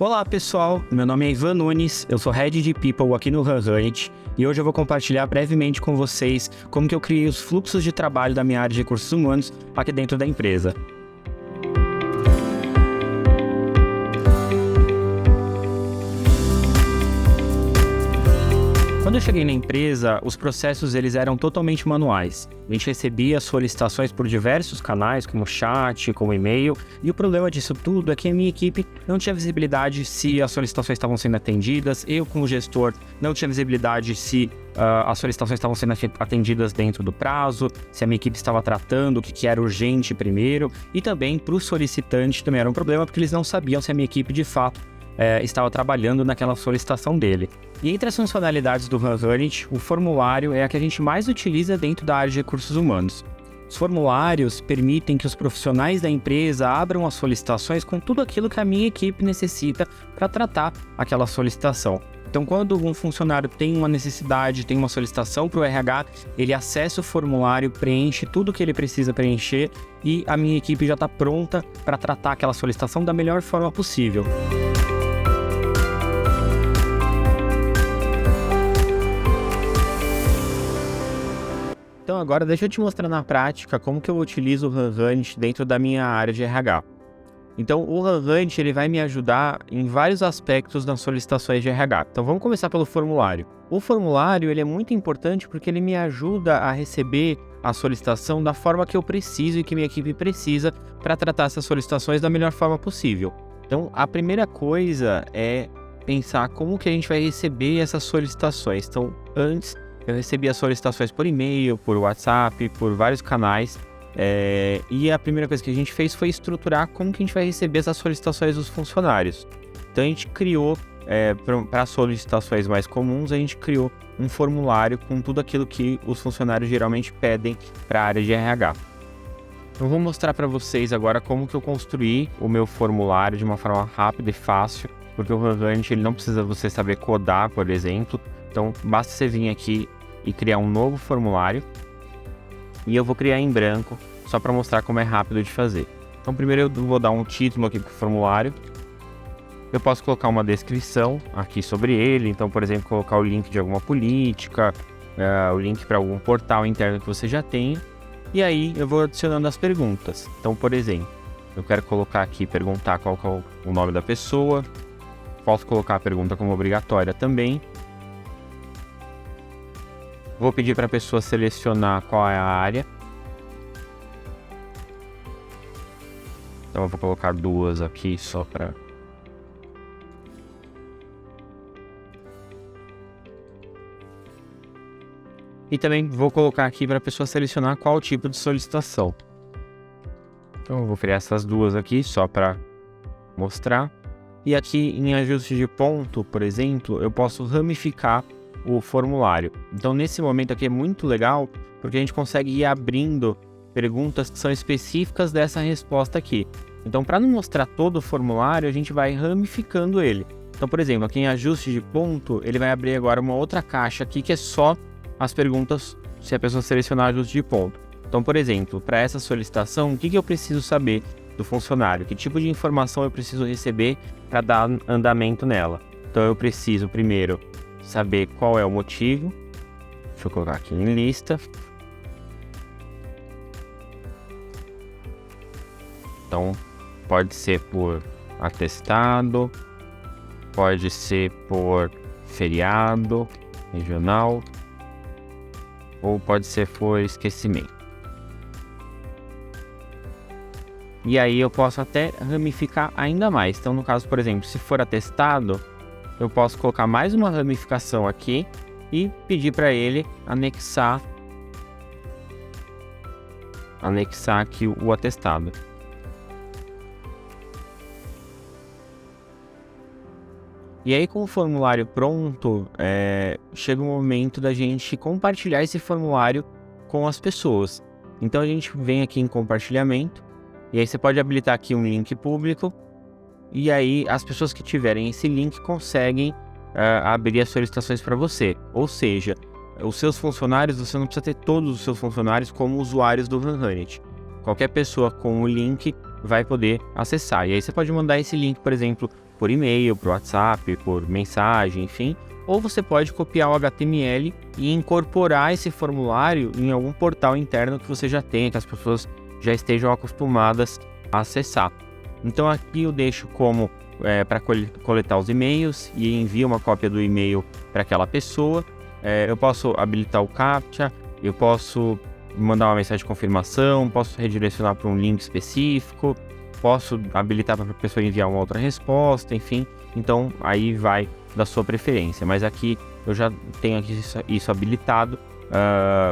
Olá pessoal, meu nome é Ivan Nunes, eu sou Head de People aqui no Runrunit e hoje eu vou compartilhar brevemente com vocês como que eu criei os fluxos de trabalho da minha área de recursos humanos aqui dentro da empresa. Quando eu cheguei na empresa, os processos eles eram totalmente manuais. A gente recebia solicitações por diversos canais, como chat, como e-mail, e o problema disso tudo é que a minha equipe não tinha visibilidade se as solicitações estavam sendo atendidas, eu como gestor não tinha visibilidade se as solicitações estavam sendo atendidas dentro do prazo, se a minha equipe estava tratando o que era urgente primeiro, e também para o solicitante também era um problema porque eles não sabiam se a minha equipe de fato estava trabalhando naquela solicitação dele. E entre as funcionalidades do Runrunit, o formulário é a que a gente mais utiliza dentro da área de recursos humanos. Os formulários permitem que os profissionais da empresa abram as solicitações com tudo aquilo que a minha equipe necessita para tratar aquela solicitação. Então, quando um funcionário tem uma necessidade, tem uma solicitação para o RH, ele acessa o formulário, preenche tudo o que ele precisa preencher e a minha equipe já está pronta para tratar aquela solicitação da melhor forma possível. Então agora deixa eu te mostrar na prática como que eu utilizo o Runrunit dentro da minha área de RH. Então o Runrunit ele vai me ajudar em vários aspectos das solicitações de RH. Então vamos começar pelo formulário. O formulário ele é muito importante porque ele me ajuda a receber a solicitação da forma que eu preciso e que minha equipe precisa para tratar essas solicitações da melhor forma possível. Então a primeira coisa é pensar como que a gente vai receber essas solicitações. Então antes eu recebi as solicitações por e-mail, por WhatsApp, por vários canais. E a primeira coisa que a gente fez foi estruturar como que a gente vai receber essas solicitações dos funcionários. Então a gente criou, para solicitações mais comuns, a gente criou um formulário com tudo aquilo que os funcionários geralmente pedem para a área de RH. Eu vou mostrar para vocês agora como que eu construí o meu formulário de uma forma rápida e fácil, porque o Runrunit ele não precisa você saber codar, por exemplo. Então, basta você vir aqui e criar um novo formulário. E eu vou criar em branco, só para mostrar como é rápido de fazer. Então, primeiro eu vou dar um título aqui para o formulário. Eu posso colocar uma descrição aqui sobre ele. Então, por exemplo, colocar o link de alguma política, o link para algum portal interno que você já tenha. E aí, eu vou adicionando as perguntas. Então, por exemplo, eu quero colocar aqui, perguntar qual que é o nome da pessoa. Posso colocar a pergunta como obrigatória também. Vou pedir para a pessoa selecionar qual é a área. Então eu vou colocar duas aqui só para... E também vou colocar aqui para a pessoa selecionar qual tipo de solicitação. Então eu vou criar essas duas aqui só para mostrar. E aqui em ajuste de ponto, por exemplo, eu posso ramificar o formulário. Então nesse momento aqui é muito legal porque a gente consegue ir abrindo perguntas que são específicas dessa resposta aqui. Então para não mostrar todo o formulário a gente vai ramificando ele. Então por exemplo aqui em ajuste de ponto ele vai abrir agora uma outra caixa aqui que é só as perguntas se a pessoa selecionar ajuste de ponto. Então por exemplo para essa solicitação o que eu preciso saber do funcionário, que tipo de informação eu preciso receber para dar andamento nela. Então eu preciso primeiro saber qual é o motivo. Deixa eu colocar aqui em lista. Então, pode ser por atestado, pode ser por feriado regional, ou pode ser por esquecimento. E aí eu posso até ramificar ainda mais. Então, no caso, por exemplo, se for atestado, eu posso colocar mais uma ramificação aqui e pedir para ele anexar aqui o atestado. E aí com o formulário pronto, chega o momento da gente compartilhar esse formulário com as pessoas. Então a gente vem aqui em compartilhamento e aí você pode habilitar aqui um link público. E aí as pessoas que tiverem esse link conseguem abrir as solicitações para você. Ou seja, os seus funcionários, você não precisa ter todos os seus funcionários como usuários do Runrunit. Qualquer pessoa com o link vai poder acessar. E aí você pode mandar esse link, por exemplo, por e-mail, por WhatsApp, por mensagem, enfim. Ou você pode copiar o HTML e incorporar esse formulário em algum portal interno que você já tenha, que as pessoas já estejam acostumadas a acessar. Então aqui eu deixo como para coletar os e-mails e envio uma cópia do e-mail para aquela pessoa. Eu posso habilitar o CAPTCHA, eu posso mandar uma mensagem de confirmação, posso redirecionar para um link específico, posso habilitar para a pessoa enviar uma outra resposta, enfim. Então aí vai da sua preferência, mas aqui eu já tenho aqui isso habilitado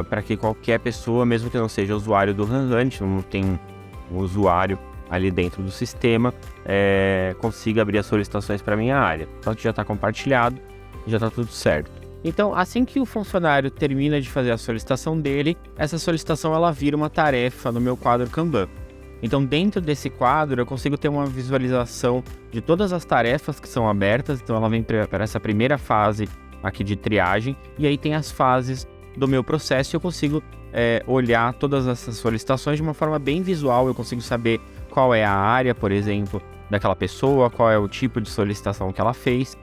para que qualquer pessoa, mesmo que não seja usuário do HunHunt, não tem um usuário ali dentro do sistema, consiga abrir as solicitações para minha área. Então aqui já está compartilhado, já está tudo certo. Então, assim que o funcionário termina de fazer a solicitação dele, essa solicitação ela vira uma tarefa no meu quadro Kanban. Então, dentro desse quadro, eu consigo ter uma visualização de todas as tarefas que são abertas. Então, ela vem para essa primeira fase aqui de triagem, e aí tem as fases do meu processo e eu consigo olhar todas essas solicitações de uma forma bem visual. Eu consigo saber qual é a área, por exemplo, daquela pessoa, qual é o tipo de solicitação que ela fez.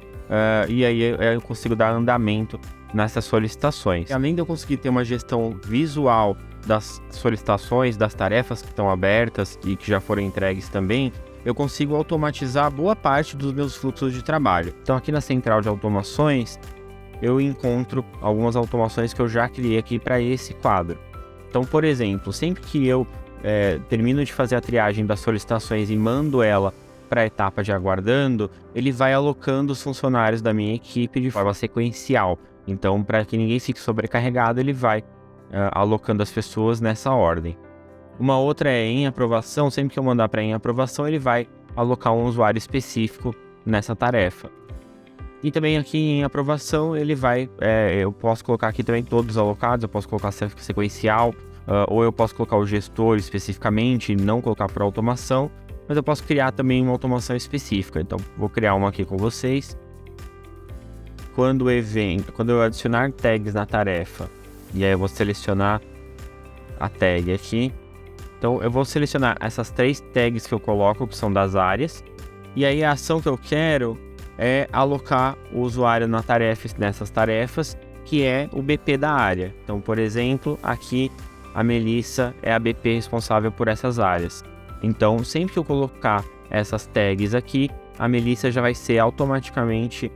E aí eu consigo dar andamento nessas solicitações. Além de eu conseguir ter uma gestão visual das solicitações, das tarefas que estão abertas e que já foram entregues também, eu consigo automatizar boa parte dos meus fluxos de trabalho. Então aqui na central de automações, eu encontro algumas automações que eu já criei aqui para esse quadro. Então, por exemplo, sempre que eu termino de fazer a triagem das solicitações e mando ela para a etapa de aguardando, ele vai alocando os funcionários da minha equipe de forma sequencial. Então, para que ninguém fique sobrecarregado, ele vai alocando as pessoas nessa ordem. Uma outra é em aprovação. Sempre que eu mandar para em aprovação, ele vai alocar um usuário específico nessa tarefa. E também aqui em aprovação, ele vai, eu posso colocar aqui também todos alocados, eu posso colocar sequencial, ou eu posso colocar o gestor especificamente e não colocar por automação. Mas eu posso criar também uma automação específica. Então, vou criar uma aqui com vocês. Quando eu adicionar tags na tarefa, e aí eu vou selecionar a tag aqui. Então, eu vou selecionar essas 3 tags que eu coloco, que são das áreas. E aí a ação que eu quero é alocar o usuário nessas tarefas, que é o BP da área. Então, por exemplo, aqui a Melissa é a BP responsável por essas áreas. Então, sempre que eu colocar essas tags aqui, a Melissa já vai ser automaticamente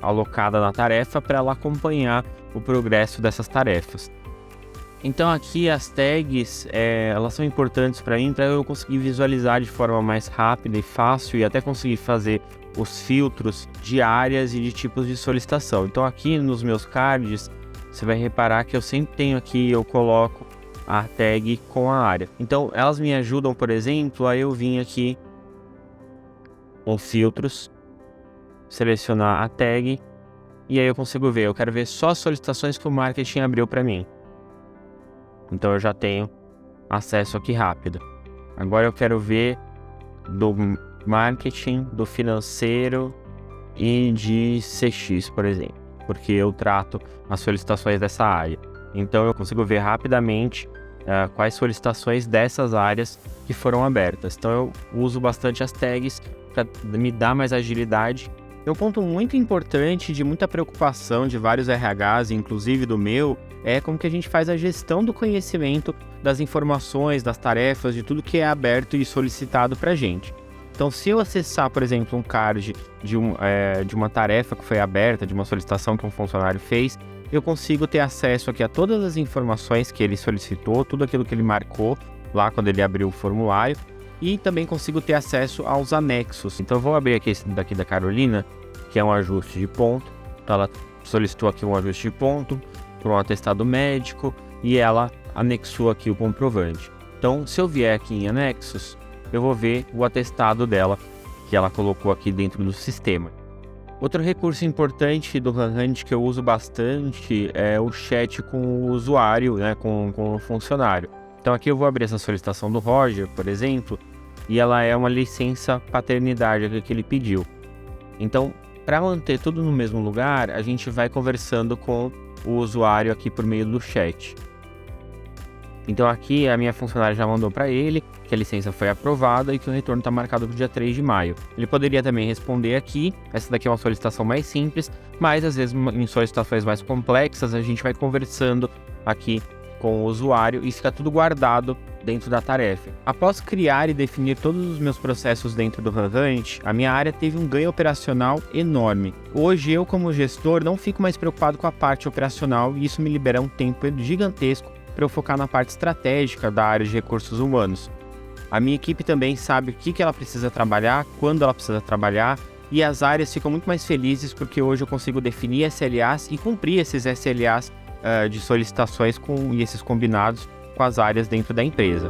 alocada na tarefa para ela acompanhar o progresso dessas tarefas. Então, aqui as tags, elas são importantes para mim, para eu conseguir visualizar de forma mais rápida e fácil e até conseguir fazer os filtros de áreas e de tipos de solicitação. Então, aqui nos meus cards, você vai reparar que eu sempre tenho aqui, eu coloco a tag com a área. Então, elas me ajudam, por exemplo, a eu vir aqui em filtros, selecionar a tag, e aí eu consigo ver, eu quero ver só as solicitações que o marketing abriu para mim. Então, eu já tenho acesso aqui rápido. Agora eu quero ver do marketing, do financeiro e de CX, por exemplo, porque eu trato as solicitações dessa área. Então eu consigo ver rapidamente quais solicitações dessas áreas que foram abertas. Então eu uso bastante as tags para me dar mais agilidade. E um ponto muito importante, de muita preocupação de vários RHs, inclusive do meu, é como que a gente faz a gestão do conhecimento das informações, das tarefas, de tudo que é aberto e solicitado para a gente. Então, se eu acessar, por exemplo, um card de uma tarefa que foi aberta, de uma solicitação que um funcionário fez, eu consigo ter acesso aqui a todas as informações que ele solicitou, tudo aquilo que ele marcou lá quando ele abriu o formulário, e também consigo ter acesso aos anexos. Então eu vou abrir aqui esse daqui da Carolina, que é um ajuste de ponto. Então ela solicitou aqui um ajuste de ponto por um atestado médico e ela anexou aqui o comprovante. Então, se eu vier aqui em anexos, eu vou ver o atestado dela que ela colocou aqui dentro do sistema. Outro recurso importante do HunHunt que eu uso bastante é o chat com o usuário, né, com o funcionário. Então aqui eu vou abrir essa solicitação do Roger, por exemplo, e ela é uma licença paternidade que ele pediu. Então, para manter tudo no mesmo lugar, a gente vai conversando com o usuário aqui por meio do chat. Então aqui a minha funcionária já mandou para ele que a licença foi aprovada e que o retorno está marcado para o dia 3 de maio. Ele poderia também responder aqui, essa daqui é uma solicitação mais simples, mas às vezes em solicitações mais complexas a gente vai conversando aqui com o usuário e fica tudo guardado dentro da tarefa. Após criar e definir todos os meus processos dentro do HunHunt, a minha área teve um ganho operacional enorme. Hoje eu, como gestor, não fico mais preocupado com a parte operacional e isso me libera um tempo gigantesco para eu focar na parte estratégica da área de recursos humanos. A minha equipe também sabe o que ela precisa trabalhar, quando ela precisa trabalhar, e as áreas ficam muito mais felizes porque hoje eu consigo definir SLAs e cumprir esses SLAs de solicitações e esses combinados com as áreas dentro da empresa.